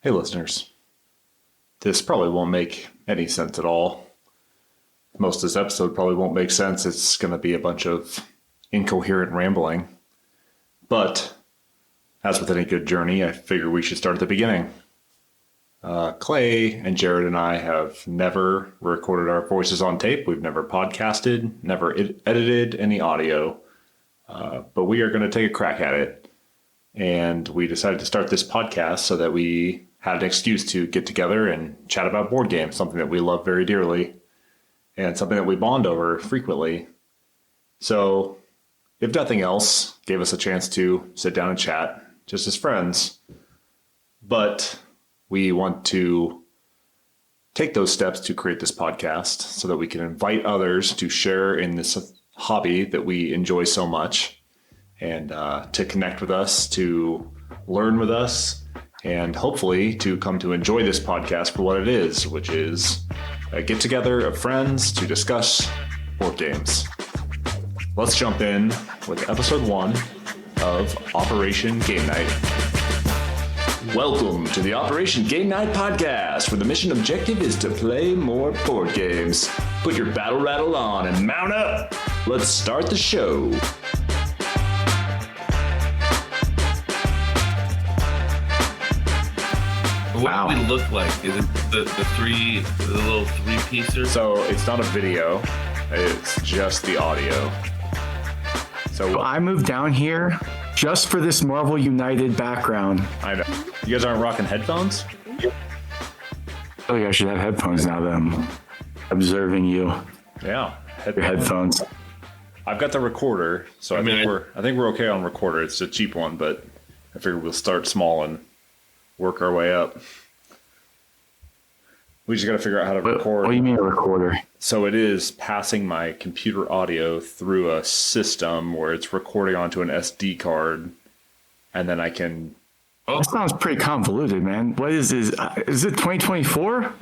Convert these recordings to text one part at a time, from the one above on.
Hey listeners, this probably won't make any sense at all. Most of this episode probably won't make sense. It's going to be a bunch of incoherent rambling. But, as with any good journey, I figure we should start at the beginning. Clay and Jared and I have never recorded our voices on tape. We've never podcasted, never edited any audio. But we are going to take a crack at it. And we decided to start this podcast so that we had an excuse to get together and chat about board games, something that we love very dearly and something that we bond over frequently. So, if nothing else, gave us a chance to sit down and chat just as friends. But we want to take those steps to create this podcast so that we can invite others to share in this hobby that we enjoy so much and to connect with us, to learn with us, and hopefully to come to enjoy this podcast for what it is, which is a get-together of friends to discuss board games. Let's jump in with episode 1 of Operation Game Night. Welcome to the Operation Game Night podcast, where the mission objective is to play more board games. Put your battle rattle on and mount up. Let's start the show. What do we look like? Is it the little three-piecer? So it's not a video, it's just the audio. So I moved down here just for this Marvel United background. I know. You guys aren't rocking headphones? Oh yeah, I should have headphones now that I'm observing you. Yeah. Your headphones. I've got the recorder, so I think we're okay on recorder. It's a cheap one, but I figured we'll start small and work our way up. We just got to figure out how to record. What do you mean a recorder? So it is passing my computer audio through a system where it's recording onto an SD card, and then I can... That sounds pretty convoluted, man. What is it 2024?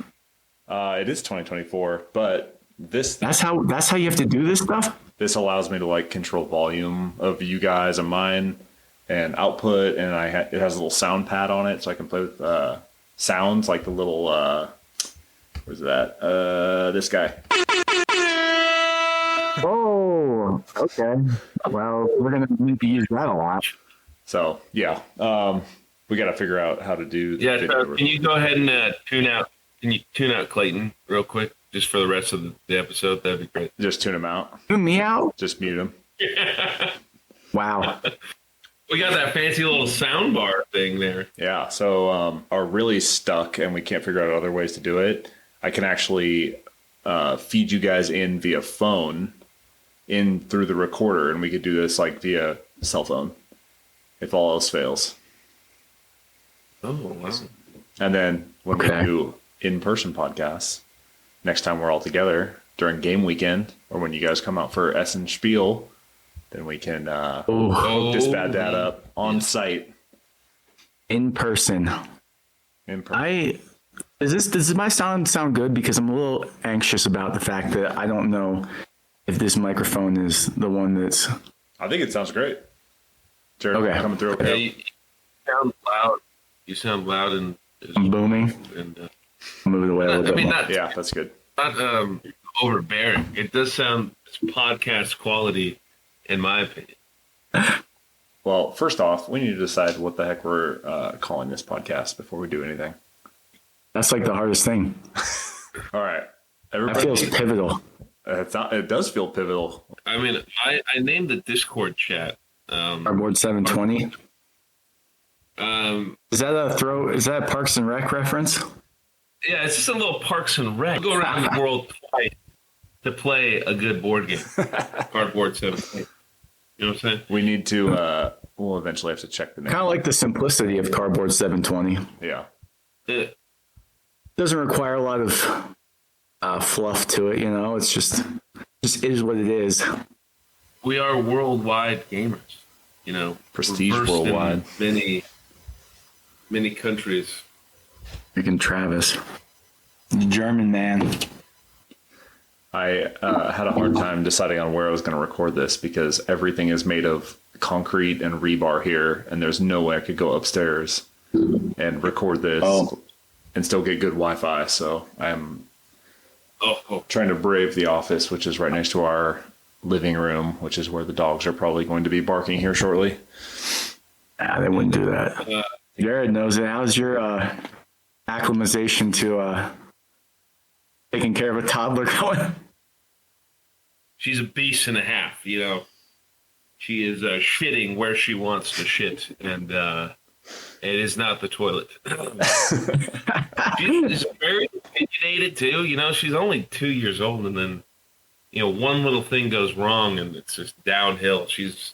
It is 2024, but that's how you have to do this stuff? This allows me to like control volume of you guys and mine and output, and it has a little sound pad on it, so I can play with sounds like the little where's that? This guy. Oh, okay. Well, we're gonna need to use that a lot. So yeah, we got to figure out how to do. Yeah. So can you go ahead and tune out? Can you tune out Clayton real quick, just for the rest of the episode? That'd be great. Just tune him out. Tune me out. Just mute him. Wow. We got that fancy little sound bar thing there. Yeah. So are really stuck, and we can't figure out other ways to do it. I can actually feed you guys in via phone in through the recorder, and we could do this like via cell phone if all else fails. Oh, wow. And then when we do in-person podcasts, next time we're all together during game weekend, or when you guys come out for Essen Spiel, then we can dispatch that up on site. In person. Does my sound good? Because I'm a little anxious about the fact that I don't know if this microphone is the one that's... I think it sounds great. Jared, coming through okay? Yeah, you sound loud. You sound loud and... I'm booming. And, move it away a little bit more. Yeah, that's good. Not overbearing. It does sound podcast quality, in my opinion. Well, first off, we need to decide what the heck we're calling this podcast before we do anything. That's like the hardest thing. All right. That feels pivotal. It does feel pivotal. I mean, I named the Discord chat. Cardboard 720. Is that a Parks and Rec reference? Yeah, it's just a little Parks and Rec. Go around the world twice to play a good board game. Cardboard 720. You know what I'm saying? We need to, we'll eventually have to check the name. Kind of like the simplicity of Cardboard 720. Yeah. It doesn't require a lot of fluff to it, you know? It's just is what it is. We are worldwide gamers, you know. Prestige worldwide. Many countries. Freaking Travis. German man. I had a hard time deciding on where I was going to record this because everything is made of concrete and rebar here, and there's no way I could go upstairs. and record this and still get good Wi-Fi. So I'm trying to brave the office, which is right next to our living room, which is where the dogs are probably going to be barking here shortly. They wouldn't do that. Jared knows it. How's your acclimatization to taking care of a toddler going? She's a beast and a half, you know. She is shitting where she wants to shit, and it is not the toilet. She's very opinionated, too. You know, she's only 2 years old, and then, you know, one little thing goes wrong, and it's just downhill. She's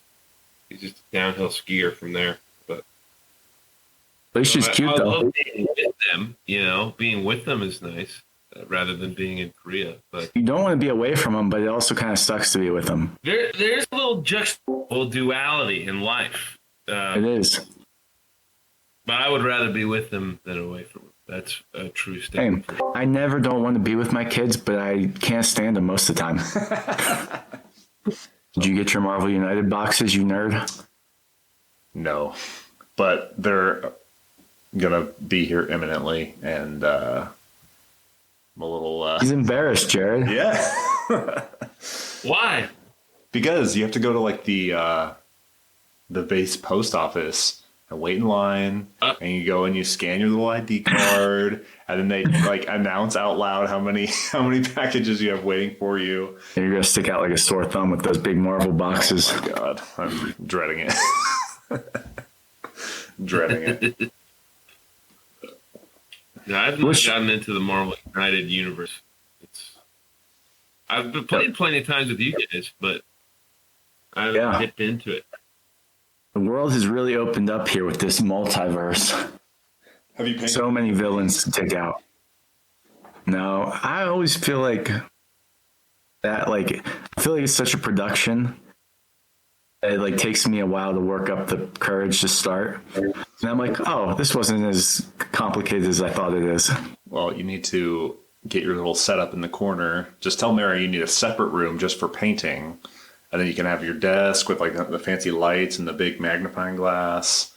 just a downhill skier from there. But At least she's cute, I though. love being with them, you know. Being with them is nice. Rather than being in Korea, but You don't want to be away from them, but it also kind of sucks to be with them. there's a little duality in life. It is. But I would rather be with them than away from them. That's a true statement. Same. I never don't want to be with my kids, but I can't stand them most of the time. Did you get your Marvel United boxes, you nerd? No, but they're gonna be here imminently, and I'm a little. He's embarrassed, Jared. Yeah. Why? Because you have to go to like the base post office and wait in line, and you go and you scan your little ID card, and then they like announce out loud how many packages you have waiting for you. And you're gonna stick out like a sore thumb with those big Marvel boxes. Oh my God, I'm dreading it. Dreading it. No, I've not gotten into the Marvel United universe. I've been played plenty of times with you guys, but I haven't dipped into it. The world has really opened up here with this multiverse. Have you painted? So many villains to take out. No, I always feel like that. Like, I feel like it's such a production. It like takes me a while to work up the courage to start. And I'm like, oh, this wasn't as complicated as I thought it is. Well, you need to get your little setup in the corner. Just tell Mary you need a separate room just for painting. And then you can have your desk with like the fancy lights and the big magnifying glass.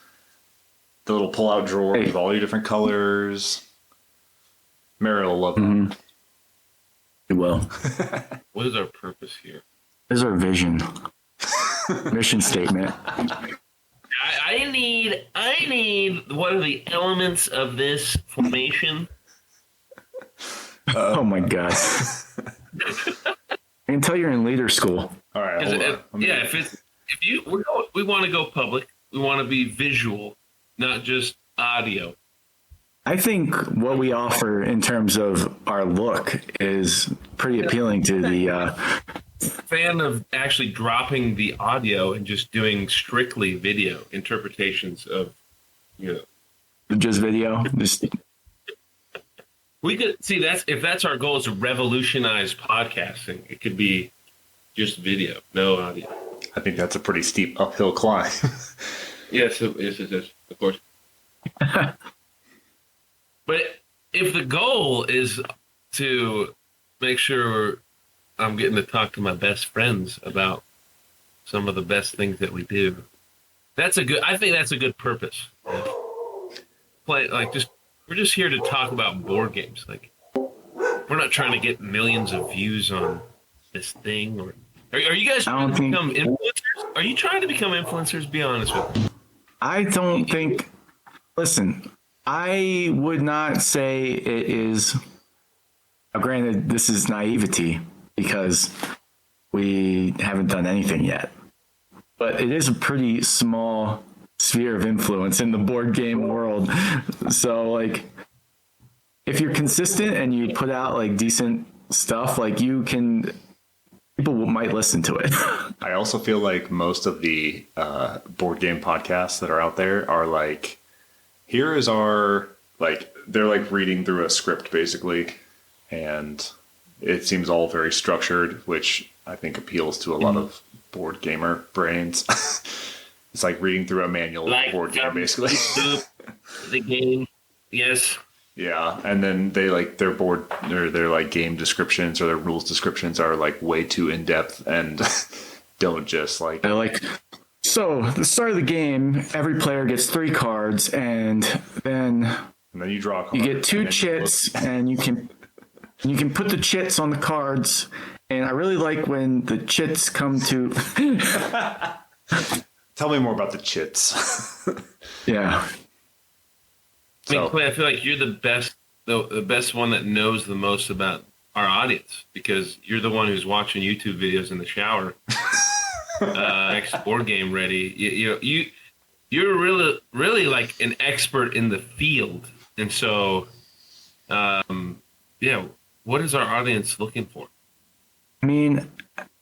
The little pull-out drawer with all your different colors. Mary will love that. It will. What is our purpose here? This is our vision. Mission statement. I need what are the elements of this formation? Oh my God. I can tell you're in leader school. All right. We want to go public. We want to be visual, not just audio. I think what we offer in terms of our look is pretty appealing to the Fan of actually dropping the audio and just doing strictly video interpretations of, you know, just video. we could see if that's our goal is to revolutionize podcasting. It could be just video, no audio. I think that's a pretty steep uphill climb. Yes, it is, of course. But if the goal is to make sure I'm getting to talk to my best friends about some of the best things that we do, I think that's a good purpose. We're just here to talk about board games. Like, we're not trying to get millions of views on this thing. Or are you guys trying to become influencers? Are you trying to become influencers? Be honest with me. I don't think. Listen, I would not say it is. Granted, this is naivety because we haven't done anything yet. But it is a pretty small sphere of influence in the board game world. So, like, if you're consistent and you put out like decent stuff, like people might listen to it. I also feel like most of the board game podcasts that are out there are like, here is our, like, they're like reading through a script basically. And it seems all very structured, which I think appeals to a lot of board gamer brains. It's like reading through a manual of a board game, basically. The game, yes. Yeah, and then they like their like game descriptions or their rules descriptions are like way too in depth and don't just like. They're like So the start of the game, every player gets 3 cards, and then And then you draw a card. you get 2 and then chits, and you can put the chits on the cards. And I really like when the chits come to. Tell me more about the chits. Yeah. I mean, So- Clay, I feel like you're the best one that knows the most about our audience because you're the one who's watching YouTube videos in the shower. Next board game ready. You're really like an expert in the field, and so, yeah. What is our audience looking for? I mean,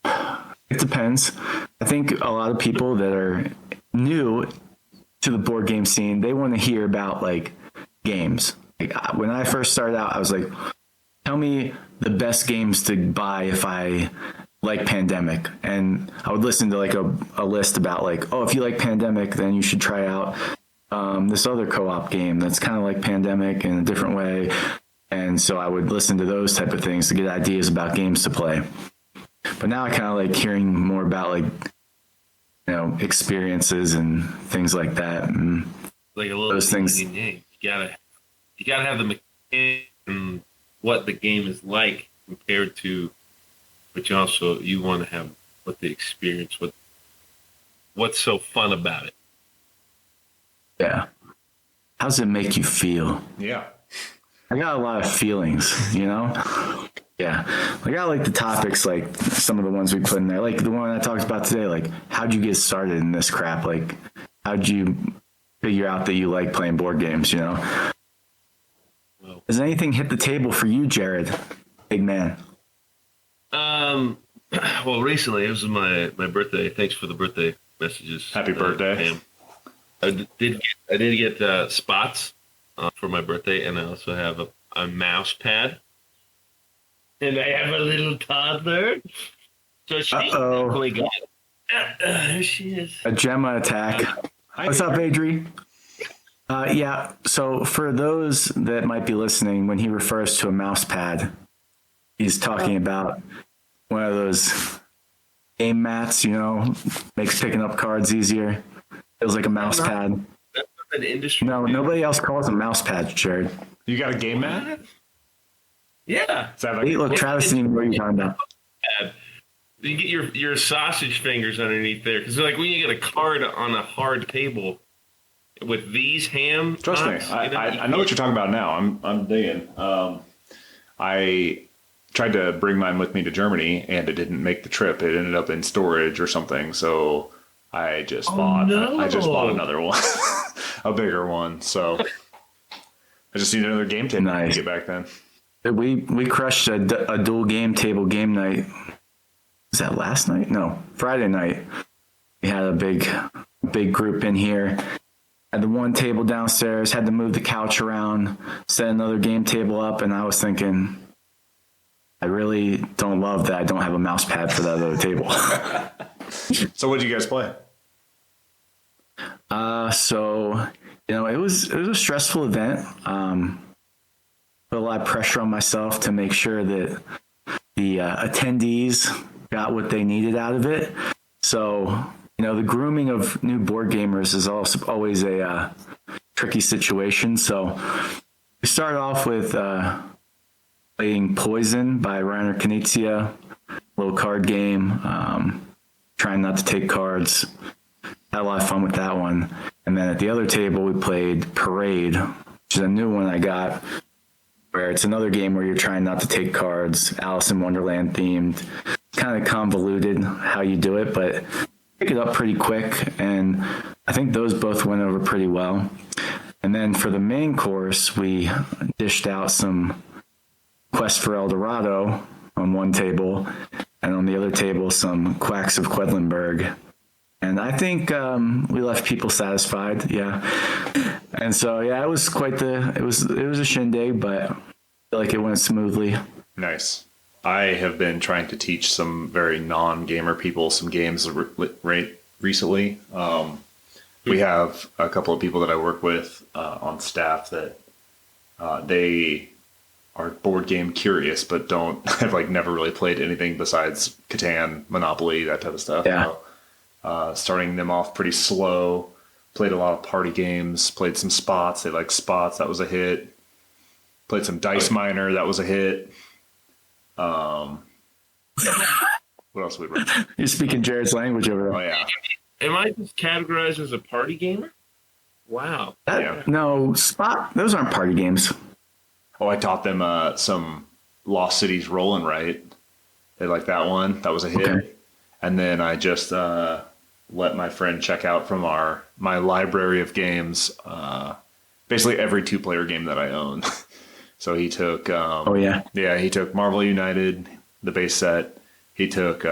it depends. I think a lot of people that are new to the board game scene, they want to hear about like games. Like when I first started out, I was like, tell me the best games to buy if I like Pandemic. And I would listen to like a list about like, oh, if you like Pandemic, then you should try out this other co-op game that's kind of like Pandemic in a different way. And so I would listen to those type of things to get ideas about games to play. But now I kind of like hearing more about like, experiences and things like that. And Like a little those things. game. You gotta have the mechanics and what the game is like compared to, but you want to have what the experience, what's so fun about it. Yeah. How does it make you feel? Yeah. I got a lot of feelings, Yeah. Like I like the topics, like some of the ones we put in there, like the one I talked about today, like how'd you get started in this crap? Like how'd you figure out that you like playing board games, Well, Does anything hit the table for you, Jared? Big man. well, recently it was my birthday. Thanks for the birthday messages. Happy birthday. Pam. I did get spots for my birthday, and I also have a mouse pad. And I have a little toddler. So she definitely got it. There she is. A Gemma attack. What's up, Adri? Yeah, so for those that might be listening, when he refers to a mouse pad, he's talking about one of those game mats, makes picking up cards easier. Feels like a mouse pad. That's an industry. No, nobody else calls them mouse pads, Jared. You got a game mat? Yeah. Is that like Hey, look, Travis didn't even know what you're talking about. You get your sausage fingers underneath there. Because like when you get a card on a hard table with these ham. Trust me, I know what you're talking about now. I'm digging. I tried to bring mine with me to Germany, and it didn't make the trip. It ended up in storage or something. So I just bought another one, a bigger one. So I just need another game table Nice. to get back then. We crushed a dual game table game night. Was that last night? No, Friday night. We had a big group in here. Had the one table downstairs, had to move the couch around, set another game table up, and I was thinking, I really don't love that I don't have a mouse pad for that other table. So what did you guys play? So it was a stressful event. Put a lot of pressure on myself to make sure that the attendees got what they needed out of it. So the grooming of new board gamers is also always a tricky situation. So we started off with playing Poison by Reiner Knizia, little card game, trying not to take cards. Had a lot of fun with that one. And then at the other table, we played Parade, which is a new one I got, where it's another game where you're trying not to take cards, Alice in Wonderland themed. Kind of convoluted how you do it, but pick it up pretty quick. And I think those both went over pretty well. And then for the main course, we dished out some Quest for El Dorado on one table, and on the other table, some Quacks of Quedlinburg. And I think we left people satisfied, yeah. And so, yeah, it was it was a shindig, but I feel like it went smoothly. Nice. I have been trying to teach some very non-gamer people some games recently. We have a couple of people that I work with on staff that they are board game curious, but have never really played anything besides Catan, Monopoly, that type of stuff. Yeah. starting them off pretty slow. Played a lot of party games. Played some spots. They like spots. That was a hit. Played some Dice Miner. That was a hit. What else did we run? You're speaking Jared's language over Oh there. yeah. Am I just categorized as a party gamer? Wow. Yeah. No, Spot. Those aren't party games. Oh, I taught them some Lost Cities Roll and Write. They like that one. That was a hit. Okay. And then I just let my friend check out from my library of games. Basically every 2-player game that I own. So he took. Oh yeah. Yeah, he took Marvel United, the base set. He took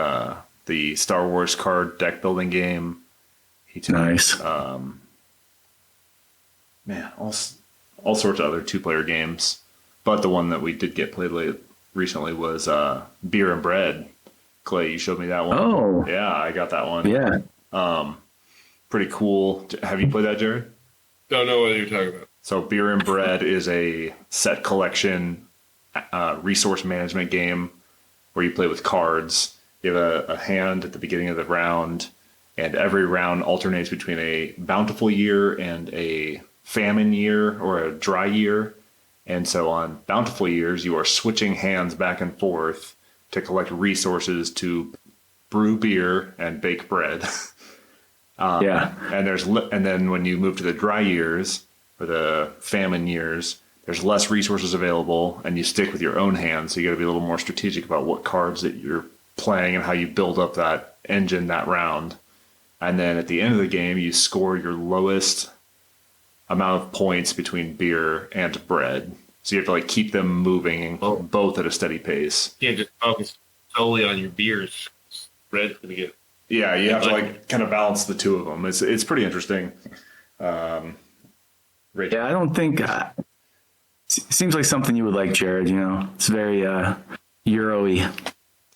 the Star Wars card deck building game. He took Nice. all sorts of other 2-player games. But the one that we did get played recently was Beer and Bread. Clay, you showed me that one. Oh. Yeah, I got that one. Yeah. Pretty cool. Have you played that, Jared? Don't know what you're talking about. So Beer and Bread is a set collection resource management game where you play with cards. You have a hand at the beginning of the round, and every round alternates between a bountiful year and a famine year or a dry year. And so on bountiful years, you are switching hands back and forth to collect resources to brew beer and bake bread. Yeah. And then when you move to the dry years or the famine years, there's less resources available, and you stick with your own hands. So you got to be a little more strategic about what cards that you're playing and how you build up that engine that round. And then at the end of the game, you score your lowest amount of points between beer and bread. So you have to like keep them moving both at a steady pace. You can't just focus solely on your beers. Bread's going to get. Yeah, you have to like kind of balance the two of them. It's pretty interesting. Yeah, I don't think seems like something you would like, Jared. You know, it's very Euro-y.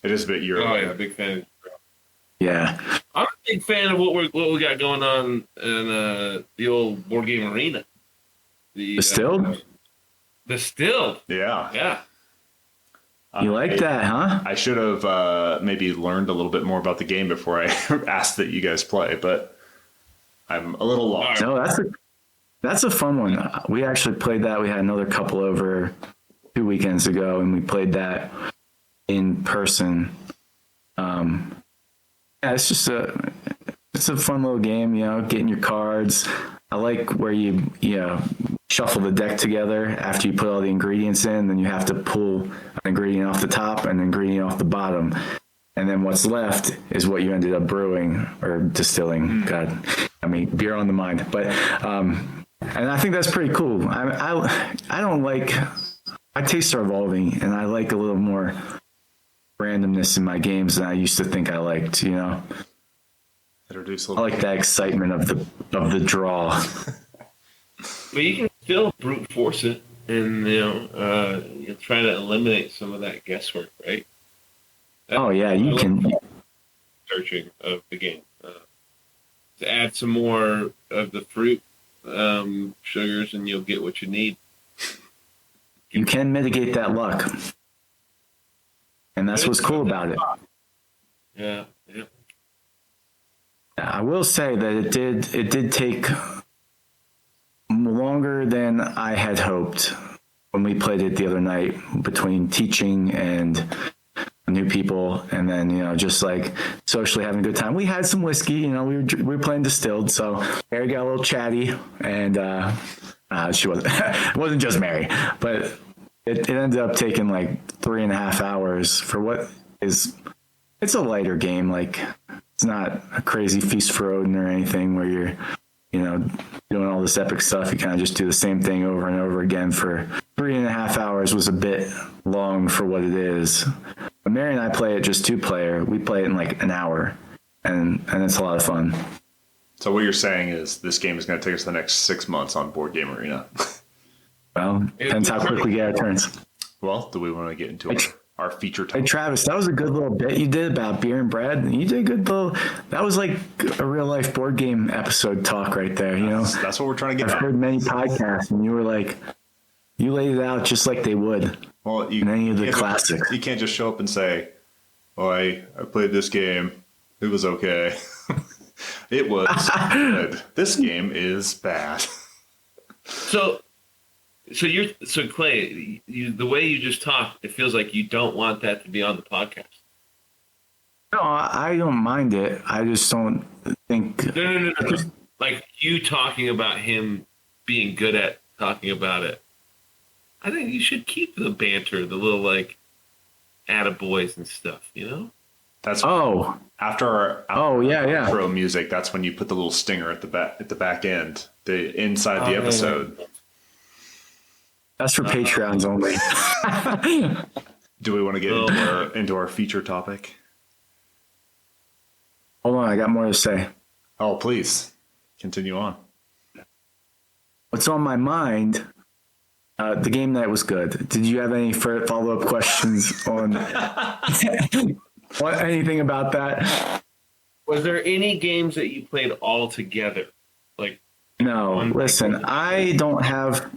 It is a bit Euro. Oh yeah, big fan. Yeah. I'm a big fan of what we got going on in the old board game arena. Distilled? Distilled. Yeah. Yeah. You like that, huh? I should have maybe learned a little bit more about the game before I asked that you guys play, but I'm a little lost. No, that's a fun one. We actually played that. We had another couple over 2 weekends ago, and we played that in person. Yeah, it's a fun little game, you know, getting your cards. I like where you shuffle the deck together after you put all the ingredients in, then you have to pull an ingredient off the top and an ingredient off the bottom. And then what's left is what you ended up brewing or distilling. God, I mean, beer on the mind. But, and I think that's pretty cool. I don't like, my tastes are evolving, and I like a little more randomness in my games than I used to think I liked, you know? Introduce a I little. like that excitement of the draw. But you can still brute force it, and you try to eliminate some of that guesswork, right? Oh yeah, you can. Searching of the game to add some more of the fruit sugars, and you'll get what you need. You can mitigate that luck, and that's what's cool about it. Yeah. I will say that it did take longer than I had hoped when we played it the other night, between teaching and new people, and then just like socially having a good time. We had some whiskey, we were playing Distilled, so Mary got a little chatty, and she wasn't. It wasn't just Mary, but it ended up taking like 3.5 hours for what is. It's a lighter game, like. It's not a crazy Feast for Odin or anything where you're, doing all this epic stuff. You kind of just do the same thing over and over again for 3.5 hours. Was a bit long for what it is. But Mary and I play it just 2-player. We play it in like an hour, and it's a lot of fun. So what you're saying is this game is going to take us the next 6 months on Board Game Arena. Well, depends how quick we get our turns. Well, do we want to get into our feature Hey time? Travis, that was a good little bit you did about beer and bread. You did a good little. That was like a real life board game episode talk right there. That's what we're trying to get I've at. heard many podcasts, and you were like, you laid it out just like they would. Well, in any of the can't classics. You can't just show up and say, "Oh, I played this game. It was okay." It was good. This game is bad. So Clay, the way you just talked, it feels like you don't want that to be on the podcast. No, I don't mind it. I just don't think. No. Like you talking about him being good at talking about it. I think you should keep the banter, the little like attaboys and stuff, you know? That's after our yeah. intro music. That's when you put the little stinger at the back end, the inside the episode. That's for Patreons only. Do we want to get into our feature topic? Hold on, I got more to say. Oh, please continue on. What's on my mind? The game night was good. Did you have any follow-up questions on anything about that? Was there any games that you played all together? Like no. Listen, I don't have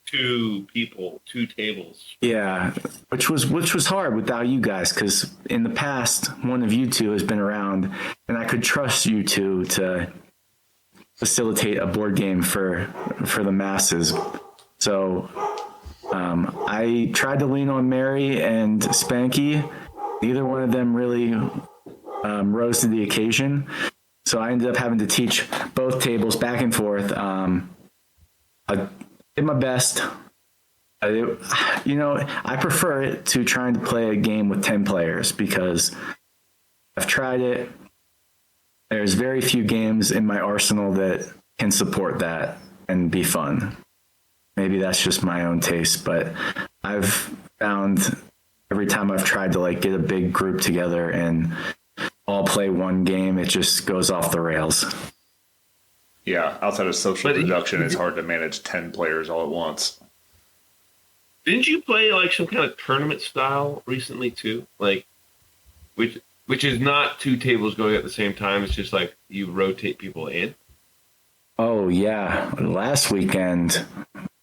two tables. Yeah, which was hard without you guys, because in the past one of you two has been around, and I could trust you two to facilitate a board game for the masses. So I tried to lean on Mary and Spanky. Neither one of them really rose to the occasion. So I ended up having to teach both tables back and forth. I did my best. I prefer it to trying to play a game with 10 players because I've tried it. There's very few games in my arsenal that can support that and be fun. Maybe that's just my own taste, but I've found every time I've tried to like get a big group together and all play one game, it just goes off the rails. Yeah, outside of social deduction, it's hard to manage 10 players all at once. Didn't you play like some kind of tournament style recently too? Like, which is not two tables going at the same time. It's just like you rotate people in. Oh yeah, last weekend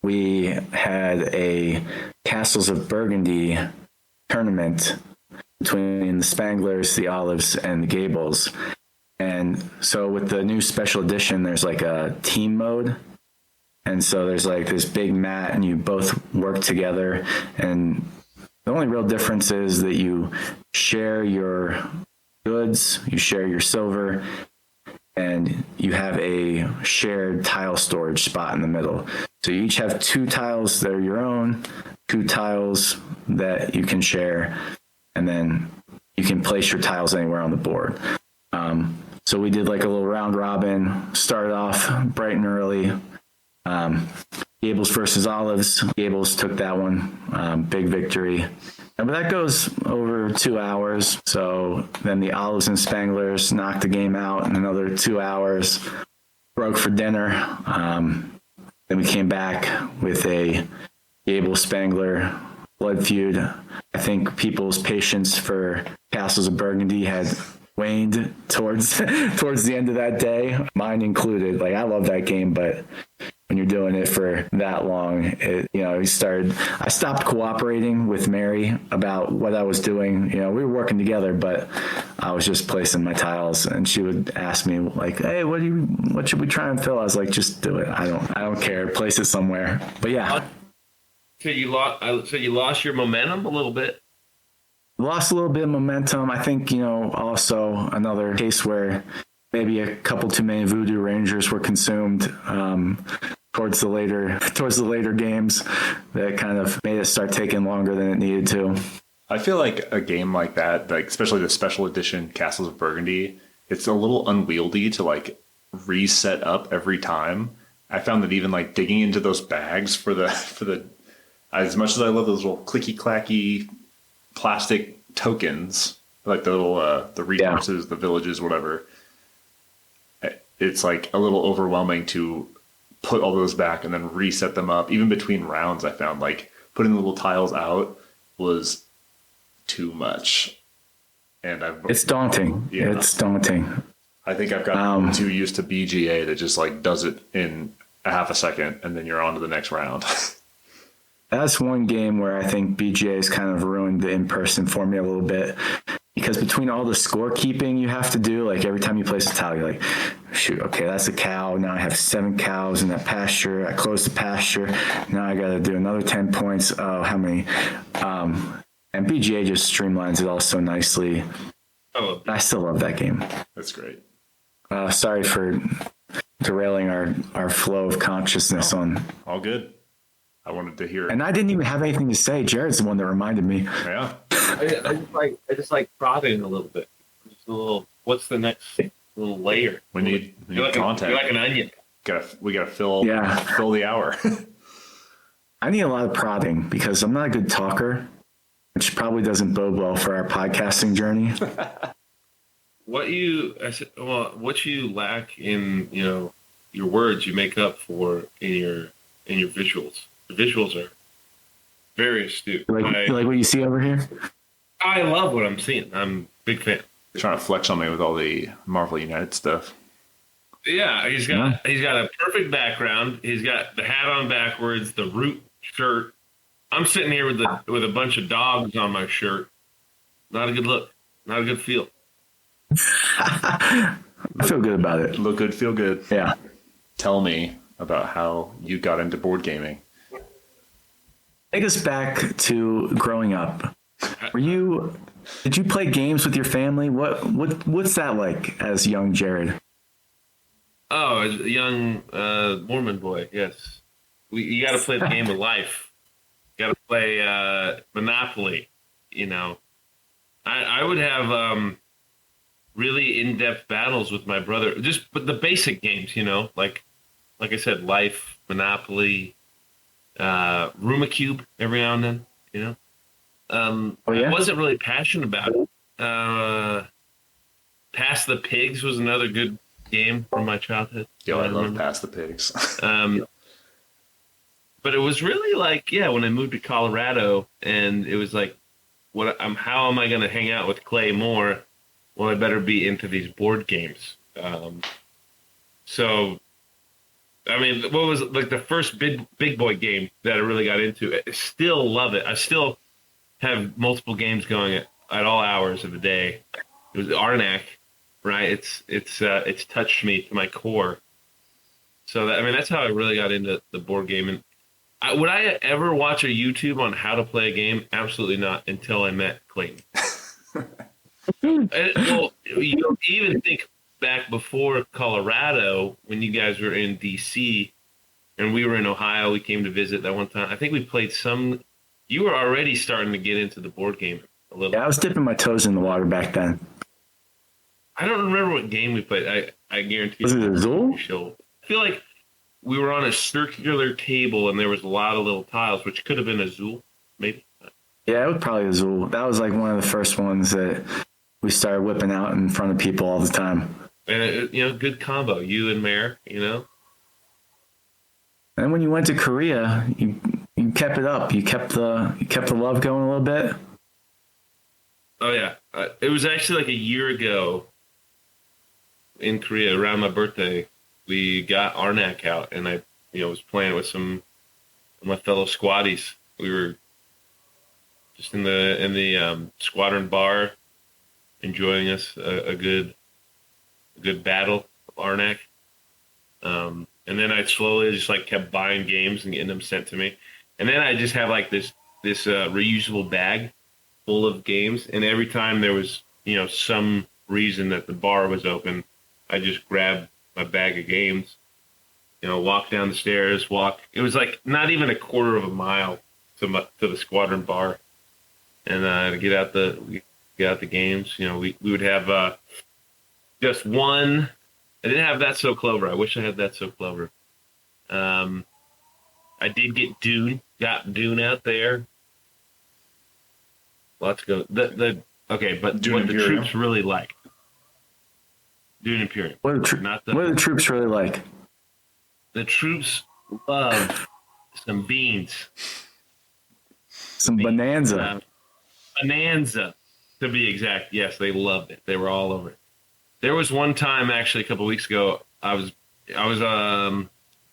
we had a Castles of Burgundy tournament between the Spanglers, the Olives, and the Gables. And so with the new special edition, there's like a team mode. And so there's like this big mat and you both work together. And the only real difference is that you share your goods, you share your silver, and you have a shared tile storage spot in the middle. So you each have 2 tiles that are your own, 2 tiles that you can share, and then you can place your tiles anywhere on the board. So we did like a little round robin, started off bright and early. Gables versus Olives. Gables took that one, big victory. But that goes over 2 hours. So then the Olives and Spanglers knocked the game out in another 2 hours, broke for dinner. Then we came back with a Gable Spangler blood feud. I think people's patience for Castles of Burgundy had waned towards the end of that day, mine included. Like, I love that game, but when you're doing it for that long, I stopped cooperating with Mary about what I was doing. We were working together, but I was just placing my tiles, and she would ask me like, "Hey, what should we try and fill?" I was like, "Just do it. I don't care. Place it somewhere." But yeah. So you lost your momentum a little bit. Lost a little bit of momentum. I think, also another case where maybe a couple too many Voodoo Rangers were consumed towards the later games that kind of made it start taking longer than it needed to. I feel like a game like that, like especially the special edition Castles of Burgundy, it's a little unwieldy to like reset up every time. I found that even like digging into those bags for the as much as I love those little clicky clacky plastic tokens, like the little the resources, the villages, whatever, it's like a little overwhelming to put all those back and then reset them up. Even between rounds, I found like putting the little tiles out was too much, and it's daunting. Yeah. It's daunting. I think I've gotten too used to BGA that just like does it in a half a second and then you're on to the next round. That's one game where I think BGA has kind of ruined the in-person for me a little bit. because between all the scorekeeping you have to do, like every time you place a tile, you're like, shoot, okay, that's a cow. Now I have 7 cows in that pasture. I closed the pasture. Now I got to do another 10 points. Oh, how many? And BGA just streamlines it all so nicely. I still love that game. That's great. Sorry for derailing our flow of consciousness on. All good. I wanted to hear it. And I didn't even have anything to say. Jared's the one that reminded me. Yeah. I just like prodding a little bit. Just a little. What's the next little layer? We need You're like content. You're like an onion. We gotta fill the hour. I need a lot of prodding because I'm not a good talker, which probably doesn't bode well for our podcasting journey. What you lack in your words, you make up for in your visuals. The visuals are very astute. Like what you see over here? I love what I'm seeing. I'm a big fan. Trying to flex on me with all the Marvel United stuff. Yeah, he's got a perfect background. He's got the hat on backwards, the root shirt. I'm sitting here with a bunch of dogs on my shirt. Not a good look. Not a good feel. I feel good about it. Look good, feel good. Yeah. Tell me about how you got into board gaming. Take us back to growing up. Did you play games with your family? What's that like as young Jared? Oh, as a young Mormon boy, yes. You got to play the game of life. You got to play Monopoly. I would have really in-depth battles with my brother. But the basic games, like I said, life, Monopoly, Rumacube every now and then. I wasn't really passionate about it. Pass the Pigs was another good game from my childhood. Yo, I love Pass the Pigs. But it was really like, when I moved to Colorado, and it was like, how am I going to hang out with Clay more? Well, I better be into these board games. So, I mean, what was like the first big boy game that I really got into? I still love it. I still have multiple games going at all hours of the day. It was Arnak, right? It's touched me to my core. So that's how I really got into the board game. And would I ever watch a YouTube on how to play a game? Absolutely not, until I met Clayton. Well, you don't even think back before Colorado, when you guys were in DC and we were in Ohio. We came to visit that one time. I think we played some. You were already starting to get into the board game a little. Yeah, I was dipping my toes in the water back then. I don't remember what game we played. I guarantee. Was it Azul? I feel like we were on a circular table and there was a lot of little tiles, which could have been Azul, maybe. Yeah, it was probably Azul. That was like one of the first ones that we started whipping out in front of people all the time. And good combo, you and Mare. And when you went to Korea, you kept it up. You kept the love going a little bit. Oh yeah, it was actually like a year ago in Korea around my birthday. We got Arnak out, and I was playing with some of my fellow squatties. We were just in the squadron bar, enjoying a good battle of Arnak. And then I slowly just like kept buying games and getting them sent to me. And then I just have like this reusable bag full of games. And every time there was, some reason that the bar was open, I just grabbed my bag of games, walk down the stairs, it was like not even a quarter of a mile to the squadron bar. And to get out the games, we would have just one. I didn't have That So Clover. I wish I had That So Clover. I did get Dune. Got Dune out there. Let's go. Okay, but Dune what Imperium. the troops really like. Dune Imperium. What are the troops really like? The troops love some beans. Some Bonanza. Bonanza, to be exact. Yes, they loved it. They were all over it. There was one time, actually, a couple of weeks ago, I was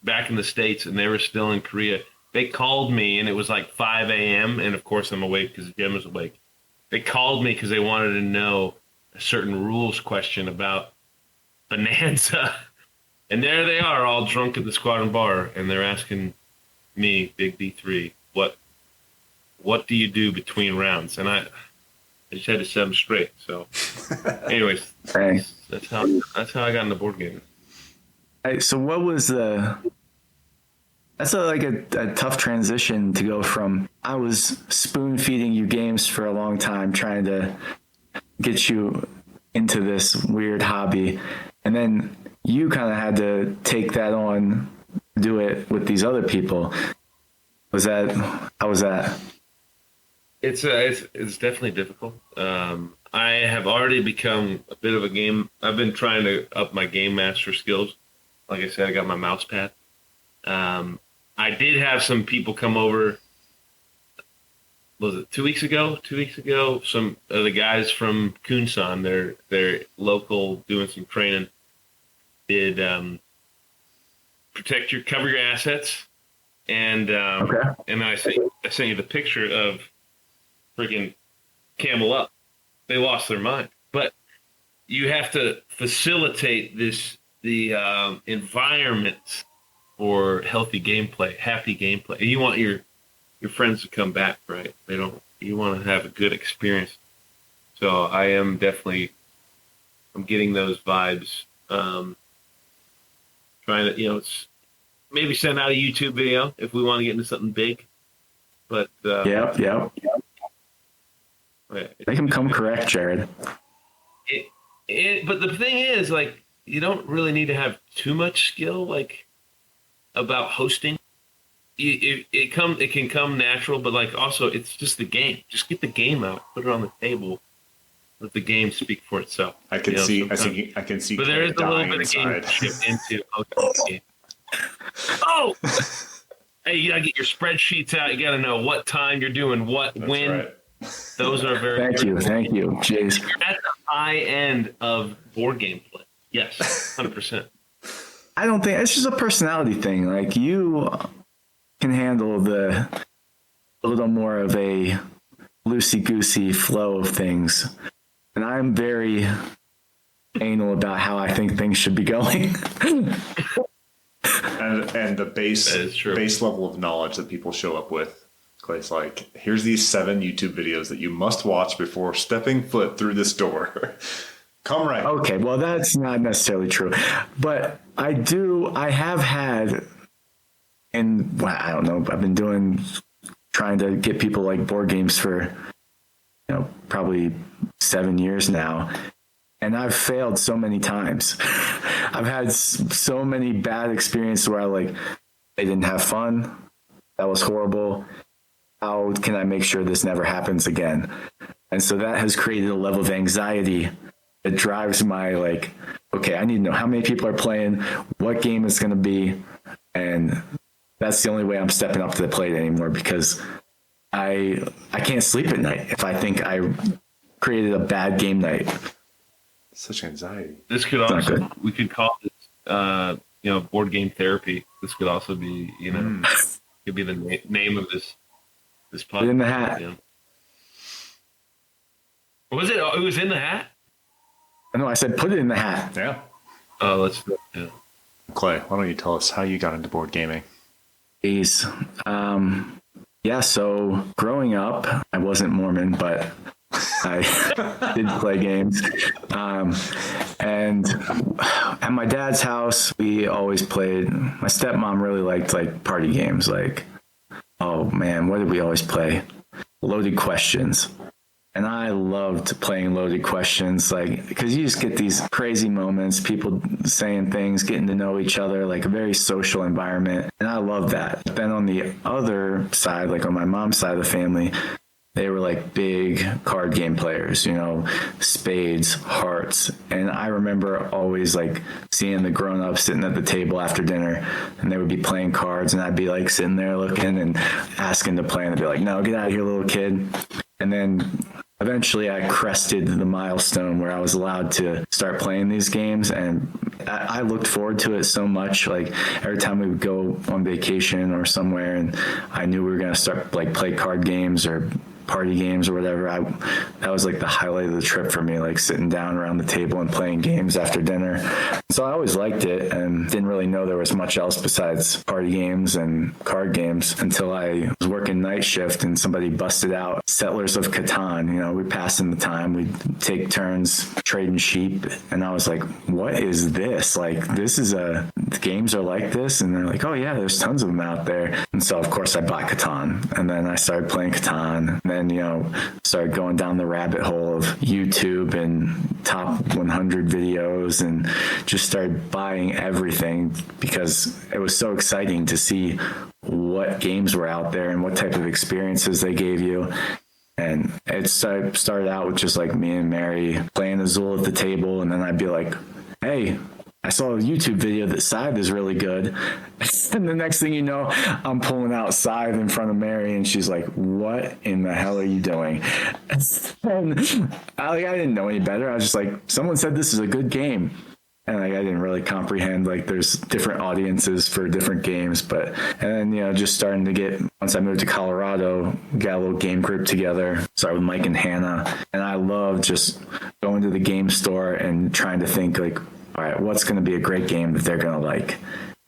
back in the States, and they were still in Korea. They called me, and it was like 5 a.m., and of course I'm awake because Jim was awake. they called me because they wanted to know a certain rules question about Bonanza. And there they are, all drunk at the Squadron Bar, and they're asking me, Big D3, what do you do between rounds? And I just had to set them straight. So, anyways, that's how I got into board gaming. So what was that's a tough transition to go from, I was spoon feeding you games for a long time, trying to get you into this weird hobby. And then you kind of had to take that on, do it with these other people. How was that? It's definitely difficult. I have already become a bit of a game. I've been trying to up my game master skills. Like I said, I got my mouse pad. I did have some people come over. Was it 2 weeks ago? 2 weeks ago, some of the guys from Kunsan, they're local, doing some training. Did cover your assets, and and I sent you the picture of freaking Camel Up. They lost their mind, but you have to facilitate the environment for healthy gameplay, happy gameplay. You want your friends to come back, right? You want to have a good experience. So I am I'm getting those vibes. Trying to, maybe send out a YouTube video if we want to get into something big. But yeah. Make them come correct, Jared. But the thing is, like, you don't really need to have too much skill, like, about hosting. It can come natural, but like also it's just the game. Just get the game out, put it on the table, let the game speak for itself. I can see. But there is a little bit of game shift into. Okay. Oh, hey, you gotta get your spreadsheets out. You gotta know what time you're doing what, That's when. Right. Those are very. Thank you, Jace. You're at the high end of board game play. Yes, 100%. I don't think it's just a personality thing. Like, you can handle a little more of a loosey-goosey flow of things, and I'm very anal about how I think things should be going. and the base level of knowledge that people show up with. Clay's like, here's these 7 YouTube videos that you must watch before stepping foot through this door. Come right. Okay, well, that's not necessarily true, but I have had, and well, I don't know, I've been trying to get people like board games for, probably 7 years now. And I've failed so many times. I've had so many bad experiences where I didn't have fun. That was horrible. How can I make sure this never happens again? And so that has created a level of anxiety that drives my okay, I need to know how many people are playing, what game it's going to be. And that's the only way I'm stepping up to the plate anymore, because I can't sleep at night if I think I created a bad game night. Such anxiety. This could also, we could call this, board game therapy. This could also be, could be the name of this podcast. Put it in the hat. Was it? It was in the hat? No, I said put it in the hat. Yeah. Oh, let's. Yeah. Clay, why don't you tell us how you got into board gaming? Jeez. So growing up, I wasn't Mormon, but I did play games. And at my dad's house, we always played. My stepmom really liked party games. Oh man, what did we always play? Loaded Questions. And I loved playing Loaded Questions, because you just get these crazy moments, people saying things, getting to know each other, a very social environment. And I love that. Then on the other side, on my mom's side of the family, they were big card game players, spades, hearts. And I remember always seeing the grown-ups sitting at the table after dinner, and they would be playing cards, and I'd be sitting there looking and asking to play, and they'd be like, no, get out of here, little kid. And then eventually I crested the milestone where I was allowed to start playing these games, and I looked forward to it so much. Every time we would go on vacation or somewhere and I knew we were going to start play card games or party games or whatever. That was like the highlight of the trip for me, like sitting down around the table and playing games after dinner. So I always liked it and didn't really know there was much else besides party games and card games until I was working night shift and somebody busted out Settlers of Catan. You know, we passing the time, we'd take turns trading sheep, and I was like, what is this? Like, the games are like this? And they're like, oh yeah, there's tons of them out there. And so of course I bought Catan, and then I started playing Catan, and then, you know, started going down the rabbit hole of YouTube and top 100 videos, and just started buying everything because it was so exciting to see what games were out there and what type of experiences they gave you. And it started out with just like me and Mary playing Azul at the table, and then I'd be like, hey, I saw a YouTube video that Scythe is really good. And the next thing you know, I'm pulling out Scythe in front of Mary, and she's like, what in the hell are you doing? And I didn't know any better. I was just like, someone said this is a good game. And like, I didn't really comprehend, like, there's different audiences for different games. And then, you know, just starting to get, once I moved to Colorado, got a little game group together, started with Mike and Hannah. And I love just going to the game store and trying to think, like, all right, what's going to be a great game that they're going to like?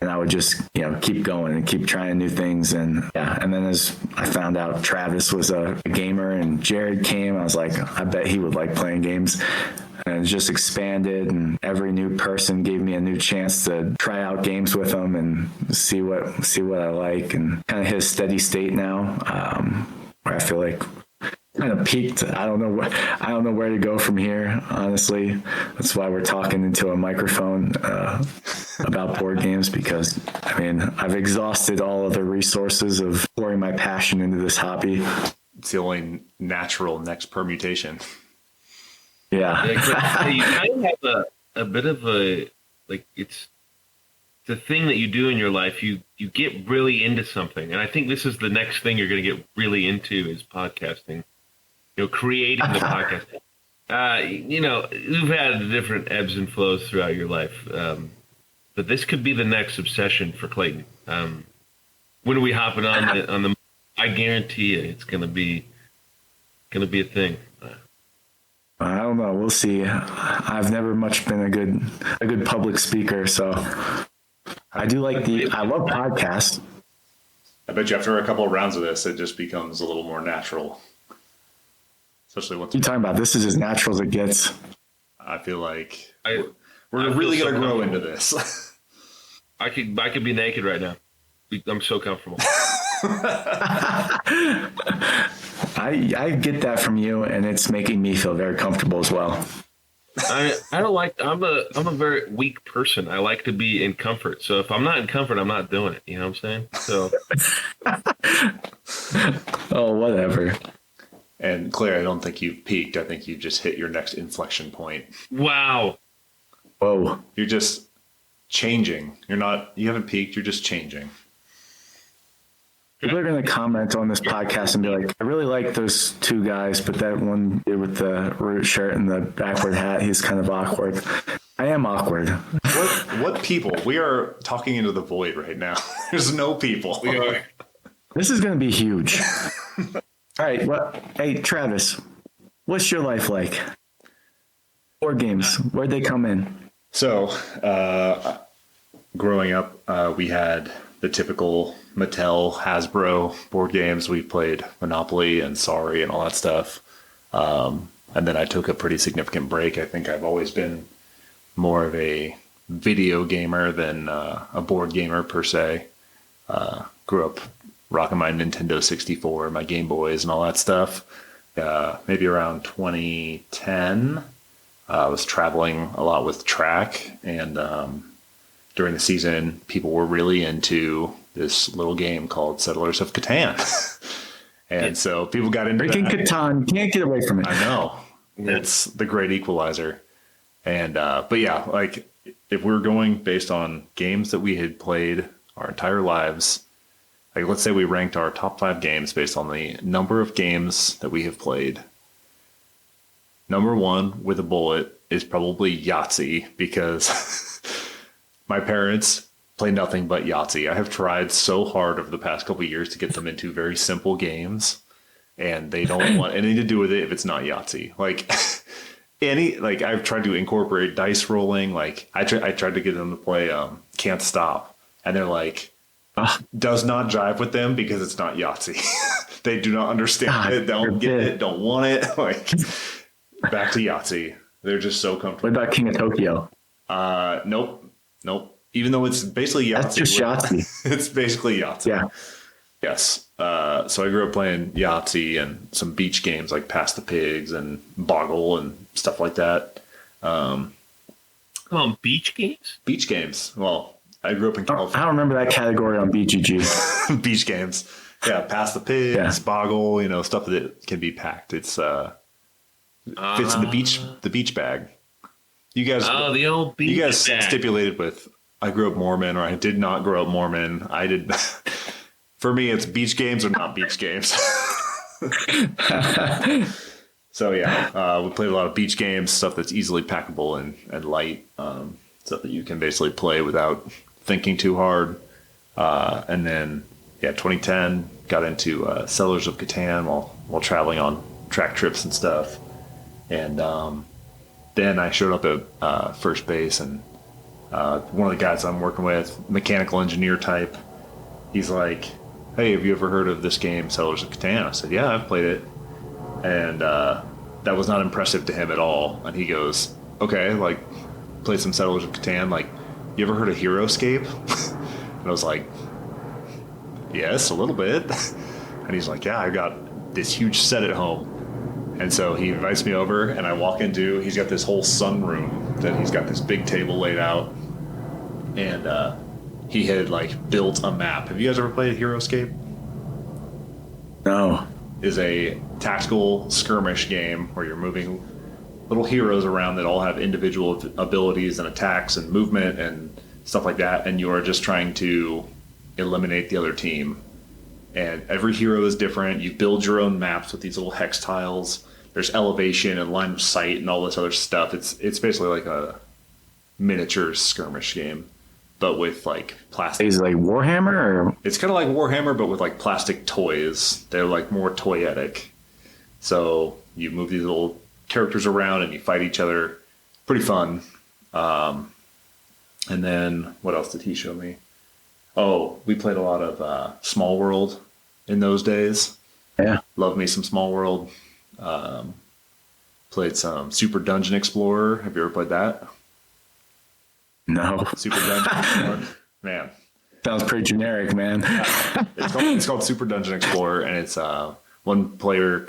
And I would just, you know, keep going and keep trying new things. And yeah, and then as I found out Travis was a gamer and Jared came, I was like, I bet he would like playing games. And it just expanded, and every new person gave me a new chance to try out games with them and see what I like, and kind of hit a steady state now, where I feel like kind of peaked. I don't know where to go from here, honestly. That's why we're talking into a microphone about board games, because I mean, I've exhausted all other resources of pouring my passion into this hobby. It's the only natural next permutation. Yeah. You kind of have a bit of a, like, it's the thing that you do in your life. You get really into something, and I think this is the next thing you're going to get really into is podcasting. You know, creating the podcast. You know, you've had different ebbs and flows throughout your life, but this could be the next obsession for Clayton. When are we hopping on the? I guarantee you, it's going to be a thing. I don't know. We'll see. I've never much been a good public speaker, so I love podcasts. I bet you after a couple of rounds of this, it just becomes a little more natural. Especially once you're talking about this is as natural as it gets. I feel like we're really going to grow into this. I could be naked right now. I'm so comfortable. I get that from you, and it's making me feel very comfortable as well. I don't like. I'm a very weak person. I like to be in comfort. So if I'm not in comfort, I'm not doing it. You know what I'm saying? So. Oh, whatever. And Claire, I don't think you've peaked. I think you've just hit your next inflection point. Wow. Whoa. You're just changing. You haven't peaked. You're just changing. People are going to comment on this podcast and be like, I really like those two guys, but that one dude with the root shirt and the backward hat, he's kind of awkward. I am awkward. What people? We are talking into the void right now. There's no people. We are. This is going to be huge. All right. Well, hey, Travis, what's your life like? Board games, where'd they come in? So, growing up, we had the typical Mattel, Hasbro board games. We played Monopoly and Sorry and all that stuff. And then I took a pretty significant break. I think I've always been more of a video gamer than a board gamer per se. Grew up rocking my Nintendo 64, my Game Boys and all that stuff. Maybe around 2010, I was traveling a lot with track, and during the season, people were really into this little game called Settlers of Catan. And so people got into freaking Catan. Can't get away from it. I know. It's the great equalizer. And, but yeah, like if we're going based on games that we had played our entire lives, like let's say we ranked our top 5 games based on the number of games that we have played. Number 1 with a bullet is probably Yahtzee, because my parents play nothing but Yahtzee. I have tried so hard over the past couple of years to get them into very simple games, and they don't want anything to do with it if it's not Yahtzee. Like I've tried to incorporate dice rolling. Like I tried to get them to play Can't Stop, and they're like, does not jive with them because it's not Yahtzee. They do not understand it, don't get it, don't want it. Like back to Yahtzee. They're just so comfortable. What about King of Tokyo? Nope. Even though it's basically Yahtzee. That's just Yahtzee. It's basically Yahtzee. Yeah. Yes. So I grew up playing Yahtzee and some beach games like Pass the Pigs and Boggle and stuff like that. Beach games? Beach games. Well, I grew up in California. I don't remember that category on BGG. Beach games. Yeah, Pass the Pigs, Boggle, stuff that can be packed. It's fits in the beach bag. You guys the old beach bag. Stipulated with I grew up Mormon, or I did not grow up Mormon. I did. For me, it's beach games or not beach games. So yeah, we played a lot of beach games, stuff that's easily packable and light, stuff that you can basically play without thinking too hard. And then 2010 got into Settlers of Catan while traveling on track trips and stuff. And then I showed up at first base, and one of the guys I'm working with, mechanical engineer type, he's like, "Hey, have you ever heard of this game, Settlers of Catan?" I said, "Yeah, I've played it." And that was not impressive to him at all. And he goes, "Okay, like, play some Settlers of Catan. Like, you ever heard of HeroScape?" And I was like, "Yes, a little bit." And he's like, "Yeah, I've got this huge set at home." And so he invites me over, and I walk into, he's got this whole sunroom that he's got this big table laid out. And he had like built a map. Have you guys ever played HeroScape? No. Is a tactical skirmish game where you're moving little heroes around that all have individual abilities and attacks and movement and stuff like that, and you are just trying to eliminate the other team. And every hero is different. You build your own maps with these little hex tiles. There's elevation and line of sight and all this other stuff. It's basically like a miniature skirmish game, but with like plastic. Is it like Warhammer? Or? It's kind of like Warhammer, but with like plastic toys. They're like more toyetic. So you move these little characters around and you fight each other. Pretty fun. And then what else did he show me? Oh, we played a lot of Small World in those days. Yeah. Love me some Small World. Played some Super Dungeon Explorer. Have you ever played that? No. Super Dungeon Explorer. Man. Sounds pretty generic, man. It's called Super Dungeon Explorer, and it's one player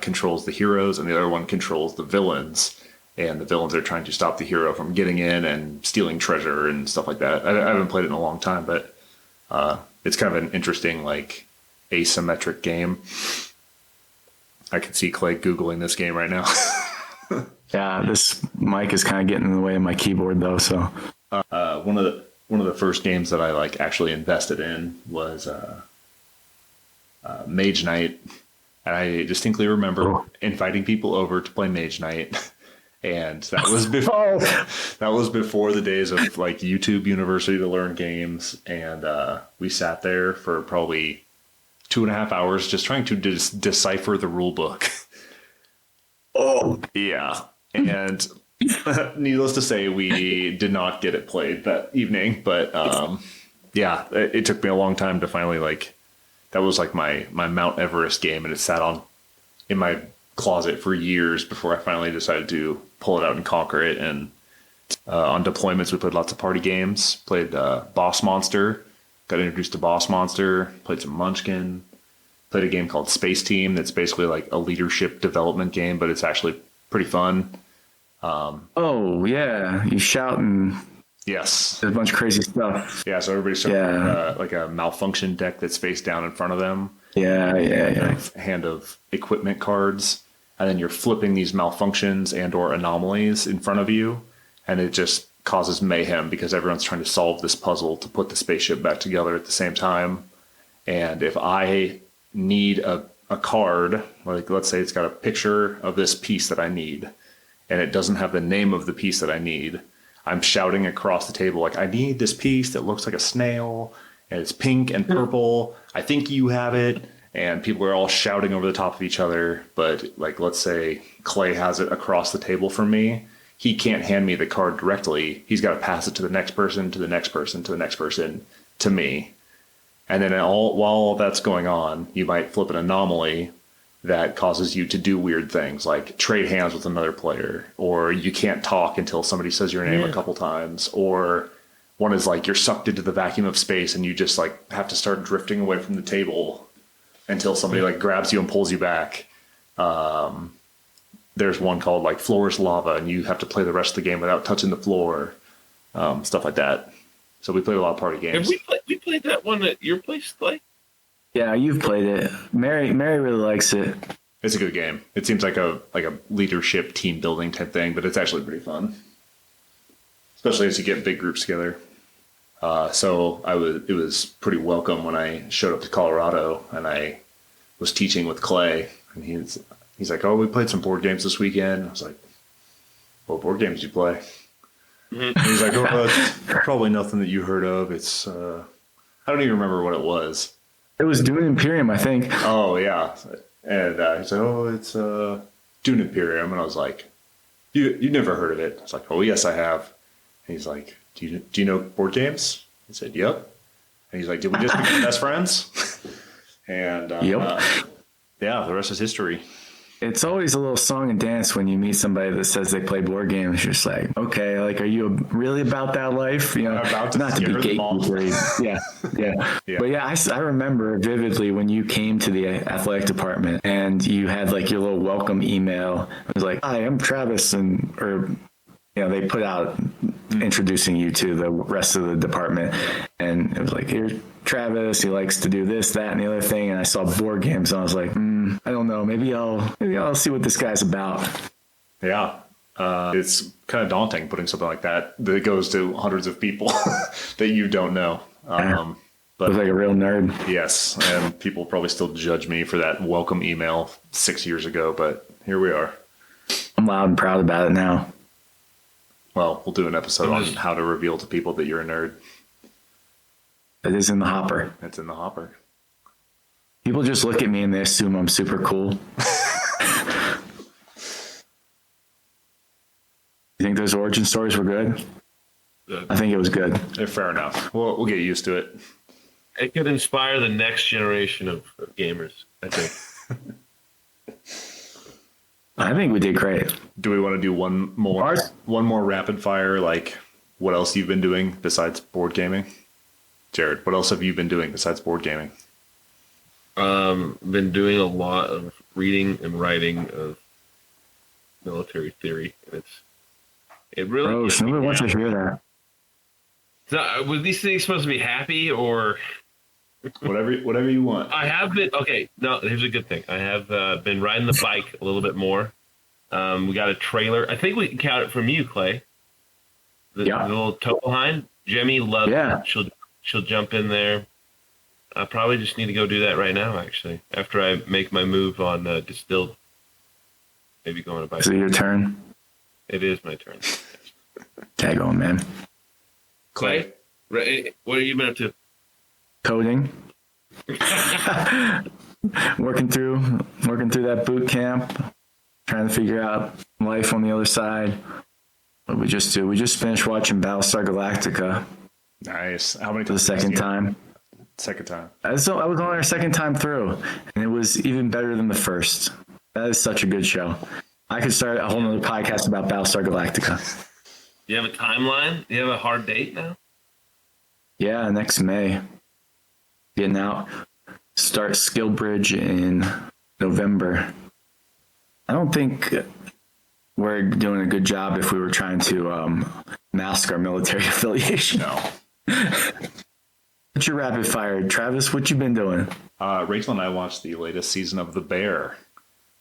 controls the heroes and the other one controls the villains. And the villains are trying to stop the hero from getting in and stealing treasure and stuff like that. I haven't played it in a long time, but it's kind of an interesting, like, asymmetric game. I can see Clay Googling this game right now. Yeah, this mic is kind of getting in the way of my keyboard, though. So one of the first games that I like actually invested in was Mage Night, and I distinctly remember inviting people over to play Mage Night. And that was before the days of like YouTube University to learn games. And we sat there for probably 2.5 hours just trying to decipher the rule book. Oh, yeah. And needless to say, we did not get it played that evening. But yeah, it took me a long time to finally that was like my Mount Everest game. And it sat in my closet for years before I finally decided to pull it out and conquer it. And on deployments, we played lots of party games, played Boss Monster, got introduced to Boss Monster, played some Munchkin, played a game called Space Team that's basically like a leadership development game, but it's actually pretty fun. Oh yeah, you shout and yes, there's a bunch of crazy stuff. Yeah, so everybody's starting like a malfunction deck that's face down in front of them. Yeah. A hand of equipment cards, and then you're flipping these malfunctions and or anomalies in front of you, and it just causes mayhem because everyone's trying to solve this puzzle to put the spaceship back together at the same time. And if I need a card, like let's say it's got a picture of this piece that I need, and it doesn't have the name of the piece that I need, I'm shouting across the table like, I need this piece that looks like a snail, and it's pink and purple. I think you have it. and people are all shouting over the top of each other. But like, let's say Clay has it across the table from me. He can't hand me the card directly. He's got to pass it to the next person, to the next person, to the next person, to me. And then while all that's going on, you might flip an anomaly that causes you to do weird things, like trade hands with another player, or you can't talk until somebody says your name a couple times, or one is like you're sucked into the vacuum of space and you just like have to start drifting away from the table until somebody like grabs you and pulls you back. There's one called like Floor is Lava, and you have to play the rest of the game without touching the floor, stuff like that. So we played a lot of party games. Have we played that one at your place, Clay? Yeah, you've played it. Mary really likes it. It's a good game. It seems like a leadership team building type thing, but it's actually pretty fun, especially as you get big groups together. So it was pretty welcome when I showed up to Colorado and I was teaching with Clay, and he's like, "Oh, we played some board games this weekend." I was like, "What board games did you play?" And he's like, "Oh, it's probably nothing that you heard of. It's I don't even remember what it was." It was Dune Imperium, I think. Oh yeah, and he's like, "Oh, it's Dune Imperium," and I was like, "You never heard of it?" I was like, "Oh yes, I have." And he's like, "Do you know board games?" I said, "Yep." And he's like, "Did we just become best friends?" And Yep. Yeah, the rest is history. It's always a little song and dance when you meet somebody that says they play board games. You're just like, okay, like, are you really about that life? You know, About to not to be scare them off. gatekeeper. Yeah. Yeah. But yeah, I remember vividly when you came to the athletic department and you had like your little welcome email. It was like, "Hi, I'm Travis," they put out introducing you to the rest of the department, and it was like, "Here's Travis. He likes to do this, that, and the other thing." And I saw board games, and I was like, I don't know. Maybe I'll see what this guy's about. Yeah. It's kind of daunting putting something like that goes to hundreds of people that you don't know. I But was like a real nerd. yes, and people probably still judge me for that welcome email 6 years ago, but here we are. I'm loud and proud about it now. Well, we'll do an episode on how to reveal to people that you're a nerd. It is in the hopper. It's in the hopper. People just look at me and they assume I'm super cool. You think those origin stories were good? I think it was good. Fair enough. We'll get used to it. It could inspire the next generation of gamers, I think. I think we did great. Do we want to do one more rapid fire? Like, what else you've been doing besides board gaming? Jared, what else have you been doing besides board gaming? Been doing a lot of reading and writing of military theory. It really. Oh, somebody wants to hear that. So, were these things supposed to be happy or? Whatever you want. I have been okay. No, here's a good thing. I have been riding the bike a little bit more. We got a trailer. I think we can count it from you, Clay. The little tow behind. Jemmy loves it. She'll jump in there. I probably just need to go do that right now, actually, after I make my move on Distilled. Maybe go on a bike. Is it your turn? It is my turn. Tag on, man. Clay, what have you been up to? Coding. working through that boot camp, trying to figure out life on the other side. What we just do? We just finished watching Battlestar Galactica. Nice. How many for the second time? Second time. I was on our second time through, and it was even better than the first. That is such a good show. I could start a whole nother podcast about Battlestar Galactica. Do you have a timeline? Do you have a hard date now? Yeah, next May. Getting out. Start Skill Bridge in November. I don't think we're doing a good job if we were trying to mask our military affiliation. No. What's your rapid fire? Travis, what you been doing? Rachel and I watched the latest season of The Bear.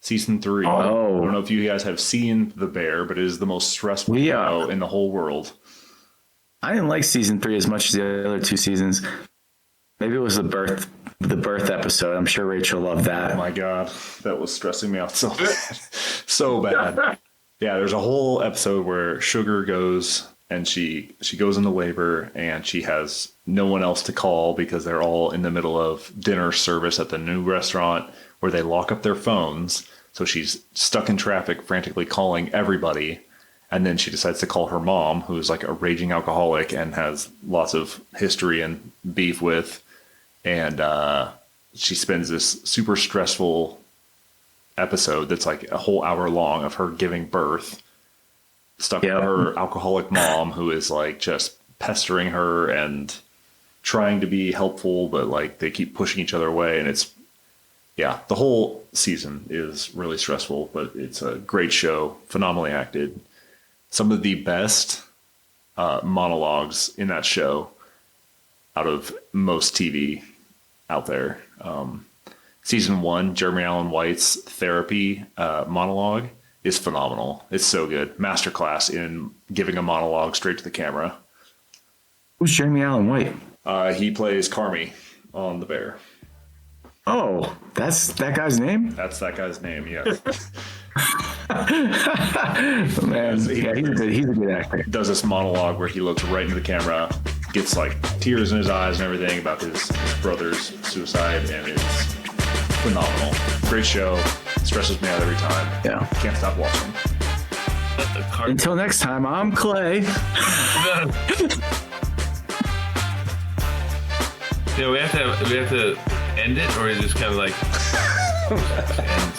Season 3. Oh. I don't know if you guys have seen The Bear, but it is the most stressful show in the whole world. I didn't like season 3 as much as the other two seasons. Maybe it was the birth episode. I'm sure Rachel loved that. Oh my God. That was stressing me out so bad. So bad. Yeah, there's a whole episode where Sugar goes and she goes into labor, and she has no one else to call because they're all in the middle of dinner service at the new restaurant where they lock up their phones. So she's stuck in traffic, frantically calling everybody. And then she decides to call her mom, who is like a raging alcoholic and has lots of history and beef with. And she spends this super stressful episode that's like a whole hour long of her giving birth, stuck with her alcoholic mom, who is like just pestering her and trying to be helpful, but like they keep pushing each other away. And it's, yeah, the whole season is really stressful, but it's a great show, phenomenally acted. Some of the best monologues in that show out of most TV out there. Season 1, Jeremy Allen White's therapy monologue is phenomenal. It's so good. Masterclass in giving a monologue straight to the camera. Who's Jeremy Allen White? He plays Carmy on The Bear. Oh, that's that guy's name? That's that guy's name, yeah. Man, yeah, he's a good actor. Does this monologue where he looks right into the camera, gets like tears in his eyes and everything about his brother's suicide, and it's phenomenal. Great show. Stresses me out every time. Yeah. Can't stop watching. Until next time, I'm Clay. Yeah, we have to end it, or is it just kind of like end?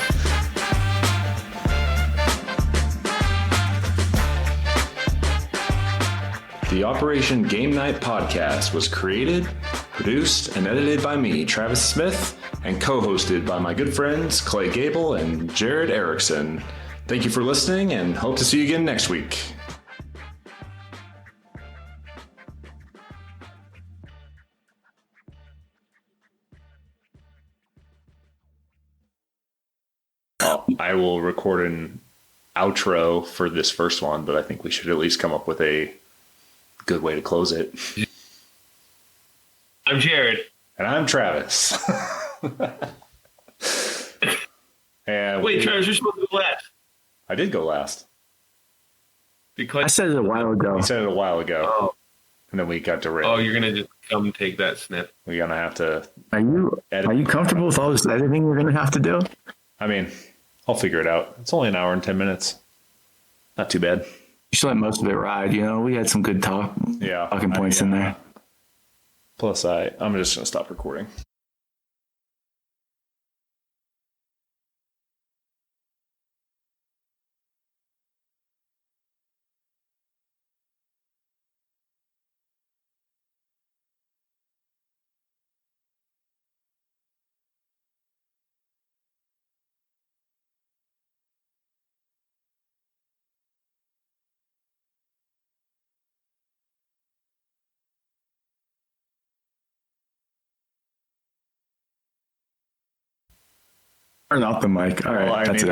The Operation Game Night podcast was created, produced, and edited by me, Travis Smith, and co-hosted by my good friends Clay Gable and Jared Erickson. Thank you for listening, and hope to see you again next week. I will record an outro for this first one, but I think we should at least come up with a good way to close it. I'm Jared. And I'm Travis. And wait, Travis, you're supposed to go last. I did go last. I said it a while ago. You said it a while ago. Oh. And then we got derailed. Oh, you're going to just come take that snip. We're going to have to... Are you comfortable with all this editing we're going to have to do? I mean, I'll figure it out. It's only an hour and 10 minutes. Not too bad. You should let most of it ride. You know, we had some good talking points in there. Plus, I'm just going to stop recording. Turn off the mic. All right, Well, that's it.